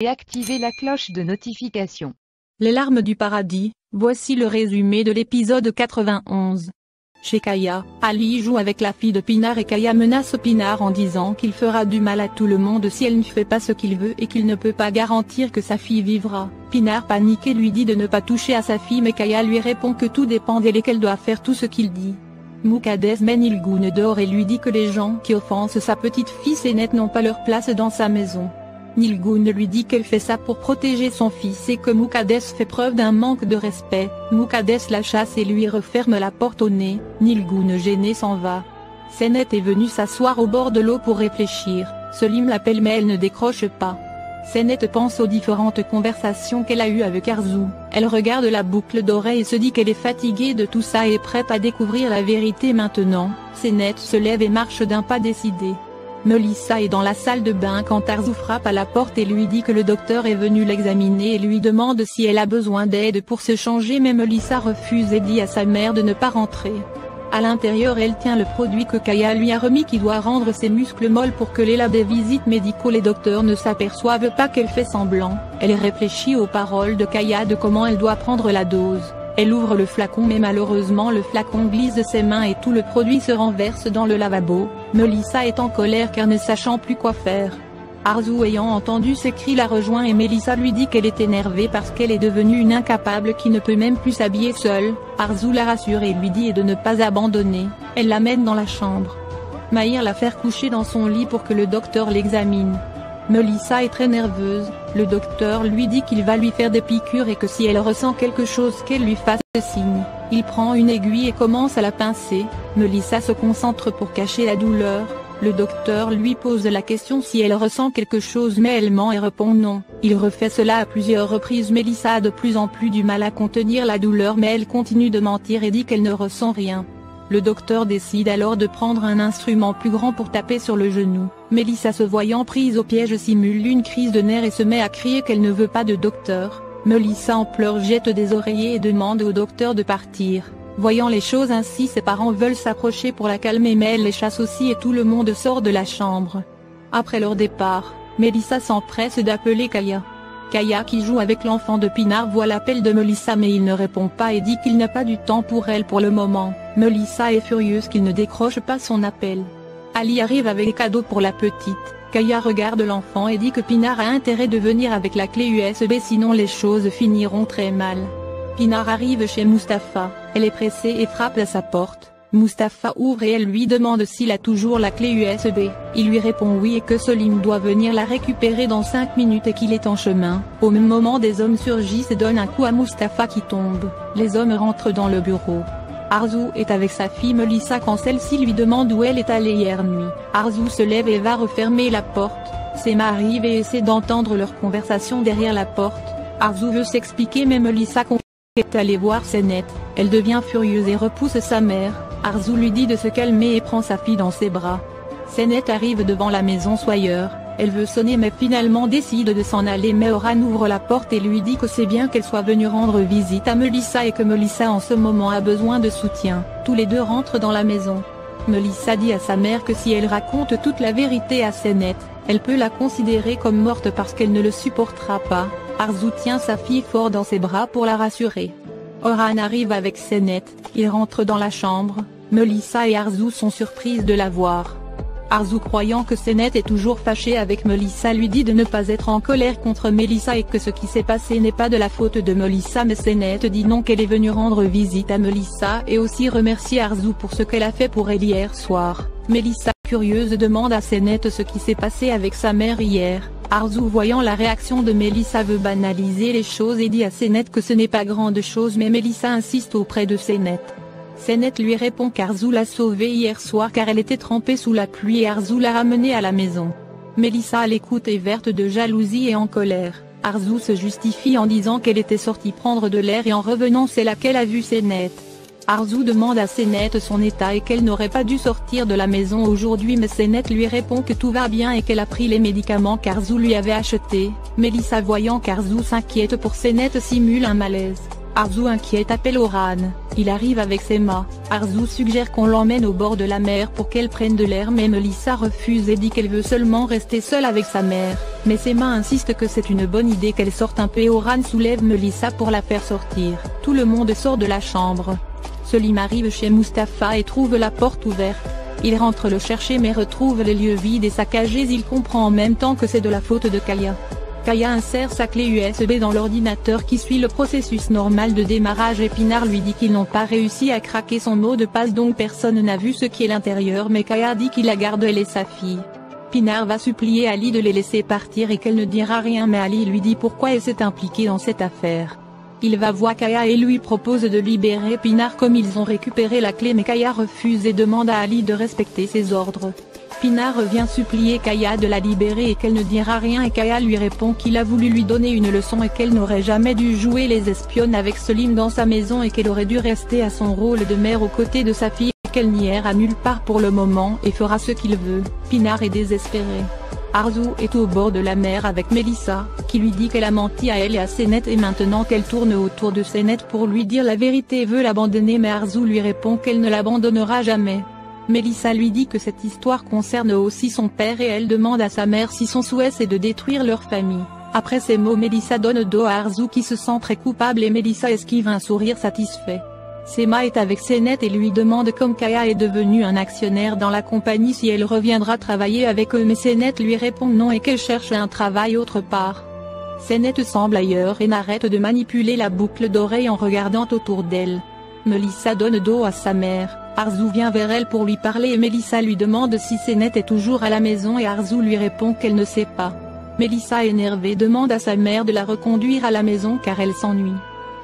et activez la cloche de notification. Les larmes du paradis, voici le résumé de l'épisode 91. Chez Kaya, Ali joue avec la fille de Pinar et Kaya menace Pinar en disant qu'il fera du mal à tout le monde si elle ne fait pas ce qu'il veut et qu'il ne peut pas garantir que sa fille vivra. Pinar paniqué lui dit de ne pas toucher à sa fille mais Kaya lui répond que tout dépend d'elle et qu'elle doit faire tout ce qu'il dit. Muqaddes mène Nilgoun dehors et lui dit que les gens qui offensent sa petite fille Senet n'ont pas leur place dans sa maison. Nilgoun lui dit qu'elle fait ça pour protéger son fils et que Muqaddes fait preuve d'un manque de respect. Muqaddes la chasse et lui referme la porte au nez. Nilgoun gêné s'en va. Senet est venue s'asseoir au bord de l'eau pour réfléchir. Selim l'appelle mais elle ne décroche pas. Senet pense aux différentes conversations qu'elle a eues avec Arzu. Elle regarde la boucle d'oreille et se dit qu'elle est fatiguée de tout ça et prête à découvrir la vérité maintenant. Senet se lève et marche d'un pas décidé. Melissa est dans la salle de bain quand Arzu frappe à la porte et lui dit que le docteur est venu l'examiner et lui demande si elle a besoin d'aide pour se changer mais Melissa refuse et dit à sa mère de ne pas rentrer. À l'intérieur elle tient le produit que Kaya lui a remis qui doit rendre ses muscles molles pour que lors des visites médicaux les docteurs ne s'aperçoivent pas qu'elle fait semblant. Elle réfléchit aux paroles de Kaya de comment elle doit prendre la dose. Elle ouvre le flacon mais malheureusement le flacon glisse de ses mains et tout le produit se renverse dans le lavabo. Melissa est en colère car ne sachant plus quoi faire. Arzu ayant entendu ces cris la rejoint et Melissa lui dit qu'elle est énervée parce qu'elle est devenue une incapable qui ne peut même plus s'habiller seule. Arzu la rassure et lui dit de ne pas abandonner. Elle l'amène dans la chambre. Mahir la fait coucher dans son lit pour que le docteur l'examine. Melissa est très nerveuse, le docteur lui dit qu'il va lui faire des piqûres et que si elle ressent quelque chose qu'elle lui fasse signe. Il prend une aiguille et commence à la pincer. Melissa se concentre pour cacher la douleur. Le docteur lui pose la question si elle ressent quelque chose mais elle ment et répond non. Il refait cela à plusieurs reprises. Melissa a de plus en plus du mal à contenir la douleur mais elle continue de mentir et dit qu'elle ne ressent rien. Le docteur décide alors de prendre un instrument plus grand pour taper sur le genou. Melissa se voyant prise au piège simule une crise de nerfs et se met à crier qu'elle ne veut pas de docteur. Melissa en pleurs jette des oreillers et demande au docteur de partir. Voyant les choses ainsi ses parents veulent s'approcher pour la calmer mais elle les chasse aussi et tout le monde sort de la chambre. Après leur départ, Melissa s'empresse d'appeler Kaya. Kaya qui joue avec l'enfant de Pinar voit l'appel de Melissa mais il ne répond pas et dit qu'il n'a pas du temps pour elle pour le moment. Melissa est furieuse qu'il ne décroche pas son appel. Ali arrive avec des cadeaux pour la petite. Kaya regarde l'enfant et dit que Pinar a intérêt de venir avec la clé USB sinon les choses finiront très mal. Pinar arrive chez Mustapha, elle est pressée et frappe à sa porte. Mustapha ouvre et elle lui demande s'il a toujours la clé USB. Il lui répond oui et que Selim doit venir la récupérer dans 5 minutes et qu'il est en chemin. Au même moment des hommes surgissent et donnent un coup à Mustapha qui tombe. Les hommes rentrent dans le bureau. Arzu est avec sa fille Melissa quand celle-ci lui demande où elle est allée hier nuit. Arzu se lève et va refermer la porte. Sema arrive et essaie d'entendre leur conversation derrière la porte. Arzu veut s'expliquer mais Melissa est allée voir Senet. Elle devient furieuse et repousse sa mère. Arzu lui dit de se calmer et prend sa fille dans ses bras. Senet arrive devant la maison Sawyer. Elle veut sonner mais finalement décide de s'en aller mais Oran ouvre la porte et lui dit que c'est bien qu'elle soit venue rendre visite à Melissa et que Melissa en ce moment a besoin de soutien. Tous les deux rentrent dans la maison. Melissa dit à sa mère que si elle raconte toute la vérité à Senet, elle peut la considérer comme morte parce qu'elle ne le supportera pas. Arzu tient sa fille fort dans ses bras pour la rassurer. Oran arrive avec Senet, ils rentrent dans la chambre. Melissa et Arzu sont surprises de la voir. Arzu croyant que Senet est toujours fâché avec Melissa lui dit de ne pas être en colère contre Melissa et que ce qui s'est passé n'est pas de la faute de Melissa mais Senet dit non qu'elle est venue rendre visite à Melissa et aussi remercier Arzu pour ce qu'elle a fait pour elle hier soir. Melissa curieuse demande à Senet ce qui s'est passé avec sa mère hier. Arzu voyant la réaction de Melissa veut banaliser les choses et dit à Senet que ce n'est pas grande chose mais Melissa insiste auprès de Senet. Senet lui répond qu'Arzu l'a sauvée hier soir car elle était trempée sous la pluie et Arzu l'a ramenée à la maison. Melissa à l'écoute est verte de jalousie et en colère. Arzu se justifie en disant qu'elle était sortie prendre de l'air et en revenant c'est là qu'elle a vu Senet. Arzu demande à Senet son état et qu'elle n'aurait pas dû sortir de la maison aujourd'hui mais Senet lui répond que tout va bien et qu'elle a pris les médicaments qu'Arzu lui avait achetés. Melissa voyant qu'Arzu s'inquiète pour Senet simule un malaise. Arzu inquiète appelle Orhan, il arrive avec Sema. Arzu suggère qu'on l'emmène au bord de la mer pour qu'elle prenne de l'air, mais Melissa refuse et dit qu'elle veut seulement rester seule avec sa mère, mais Sema insiste que c'est une bonne idée qu'elle sorte un peu et Orhan soulève Melissa pour la faire sortir. Tout le monde sort de la chambre. Selim arrive chez Mustapha et trouve la porte ouverte. Il rentre le chercher mais retrouve les lieux vides et saccagés. Il comprend en même temps que c'est de la faute de Kaya. Kaya insère sa clé USB dans l'ordinateur qui suit le processus normal de démarrage et Pinar lui dit qu'ils n'ont pas réussi à craquer son mot de passe, donc personne n'a vu ce qui est l'intérieur, mais Kaya dit qu'il la garde elle et sa fille. Pinar va supplier Ali de les laisser partir et qu'elle ne dira rien, mais Ali lui dit pourquoi elle s'est impliquée dans cette affaire. Il va voir Kaya et lui propose de libérer Pinar comme ils ont récupéré la clé, mais Kaya refuse et demande à Ali de respecter ses ordres. Pinar revient supplier Kaya de la libérer et qu'elle ne dira rien, et Kaya lui répond qu'il a voulu lui donner une leçon et qu'elle n'aurait jamais dû jouer les espionnes avec Selim dans sa maison et qu'elle aurait dû rester à son rôle de mère aux côtés de sa fille, et qu'elle n'ira nulle part pour le moment et fera ce qu'il veut. Pinar est désespérée. Arzu est au bord de la mer avec Melissa, qui lui dit qu'elle a menti à elle et à Senet et maintenant qu'elle tourne autour de Senet pour lui dire la vérité et veut l'abandonner, mais Arzu lui répond qu'elle ne l'abandonnera jamais. Melissa lui dit que cette histoire concerne aussi son père et elle demande à sa mère si son souhait c'est de détruire leur famille. Après ces mots, Melissa donne dos à Arzu qui se sent très coupable et Melissa esquive un sourire satisfait. Sema est avec Senet et lui demande comme Kaya est devenue un actionnaire dans la compagnie si elle reviendra travailler avec eux, mais Senet lui répond non et qu'elle cherche un travail autre part. Senet semble ailleurs et n'arrête de manipuler la boucle d'oreille en regardant autour d'elle. Melissa donne dos à sa mère. Arzu vient vers elle pour lui parler et Melissa lui demande si Senet est toujours à la maison et Arzu lui répond qu'elle ne sait pas. Melissa énervée demande à sa mère de la reconduire à la maison car elle s'ennuie.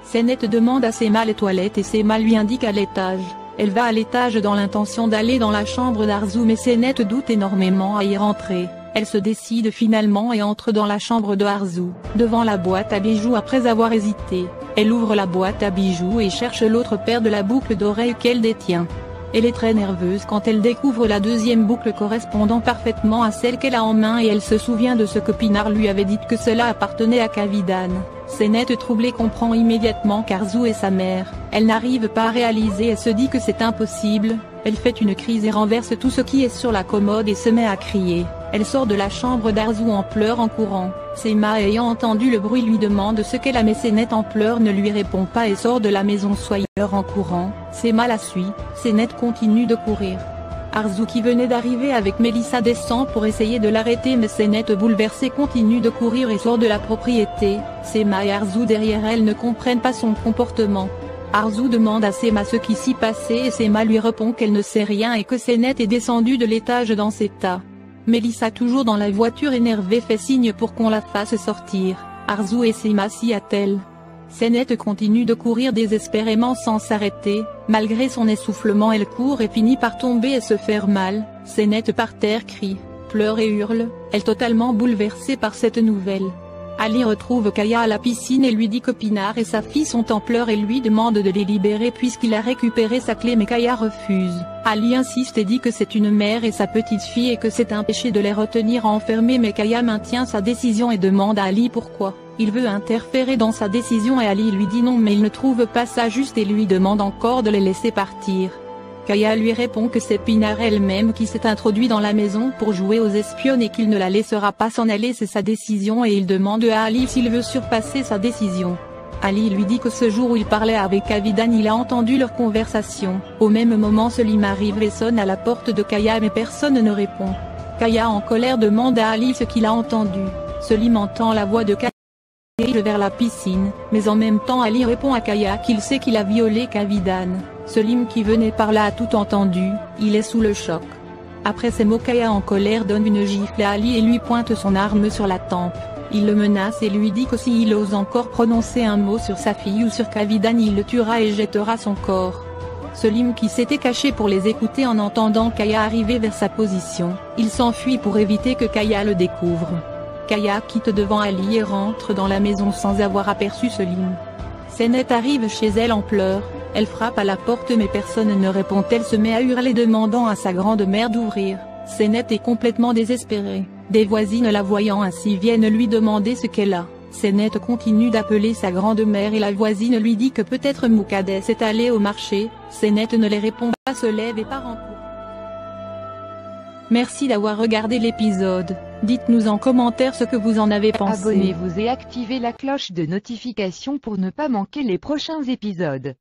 Senet demande à Sema les toilettes et Sema lui indique à l'étage. Elle va à l'étage dans l'intention d'aller dans la chambre d'Arzu, mais Senet doute énormément à y rentrer. Elle se décide finalement et entre dans la chambre de Arzu, devant la boîte à bijoux. Après avoir hésité, elle ouvre la boîte à bijoux et cherche l'autre paire de la boucle d'oreille qu'elle détient. Elle est très nerveuse quand elle découvre la deuxième boucle correspondant parfaitement à celle qu'elle a en main et elle se souvient de ce que Pinar lui avait dit que cela appartenait à Kavidan. Senet troublée comprend immédiatement qu'Arzu est sa mère. Elle n'arrive pas à réaliser et se dit que c'est impossible. Elle fait une crise et renverse tout ce qui est sur la commode et se met à crier. Elle sort de la chambre d'Arzu en pleurs en courant. Sema ayant entendu le bruit lui demande ce qu'elle a, mais Senet en pleurs ne lui répond pas et sort de la maison soyeur en courant. Sema la suit. Senet continue de courir. Arzu qui venait d'arriver avec Melissa descend pour essayer de l'arrêter, mais Senet bouleversée continue de courir et sort de la propriété. Sema et Arzu derrière elle ne comprennent pas son comportement. Arzu demande à Sema ce qui s'y passait et Sema lui répond qu'elle ne sait rien et que Senet est descendu de l'étage dans cet état. Melissa toujours dans la voiture énervée fait signe pour qu'on la fasse sortir. Arzu et Sema s'y attellent. Senet continue de courir désespérément sans s'arrêter. Malgré son essoufflement elle court et finit par tomber et se faire mal. Senet par terre crie, pleure et hurle, elle totalement bouleversée par cette nouvelle. Ali retrouve Kaya à la piscine et lui dit que Pinar et sa fille sont en pleurs et lui demande de les libérer puisqu'il a récupéré sa clé, mais Kaya refuse. Ali insiste et dit que c'est une mère et sa petite fille et que c'est un péché de les retenir enfermés, mais Kaya maintient sa décision et demande à Ali pourquoi. Il veut interférer dans sa décision et Ali lui dit non, mais il ne trouve pas ça juste et lui demande encore de les laisser partir. Kaya lui répond que c'est Pinar elle-même qui s'est introduite dans la maison pour jouer aux espionnes et qu'il ne la laissera pas s'en aller, c'est sa décision, et il demande à Ali s'il veut surpasser sa décision. Ali lui dit que ce jour où il parlait avec Kavidan il a entendu leur conversation. Au même moment Selim arrive et sonne à la porte de Kaya mais personne ne répond. Kaya en colère demande à Ali ce qu'il a entendu. Selim entend la voix de Kaya et dirige vers la piscine, mais en même temps Ali répond à Kaya qu'il sait qu'il a violé Kavidan. Selim qui venait par là a tout entendu, il est sous le choc. Après ces mots Kaya en colère donne une gifle à Ali et lui pointe son arme sur la tempe. Il le menace et lui dit que s'il ose encore prononcer un mot sur sa fille ou sur Kavidan il le tuera et jettera son corps. Selim qui s'était caché pour les écouter en entendant Kaya arriver vers sa position, il s'enfuit pour éviter que Kaya le découvre. Kaya quitte devant Ali et rentre dans la maison sans avoir aperçu Selim. Senet arrive chez elle en pleurs. Elle frappe à la porte mais personne ne répond, elle se met à hurler demandant à sa grande-mère d'ouvrir. Senet est complètement désespérée. Des voisines la voyant ainsi viennent lui demander ce qu'elle a. Sénette continue d'appeler sa grande-mère et la voisine lui dit que peut-être Moukadès est allé au marché. Sénette ne les répond pas, se lève et part en courant. Merci d'avoir regardé l'épisode. Dites-nous en commentaire ce que vous en avez pensé. Abonnez-vous et activez la cloche de notification pour ne pas manquer les prochains épisodes.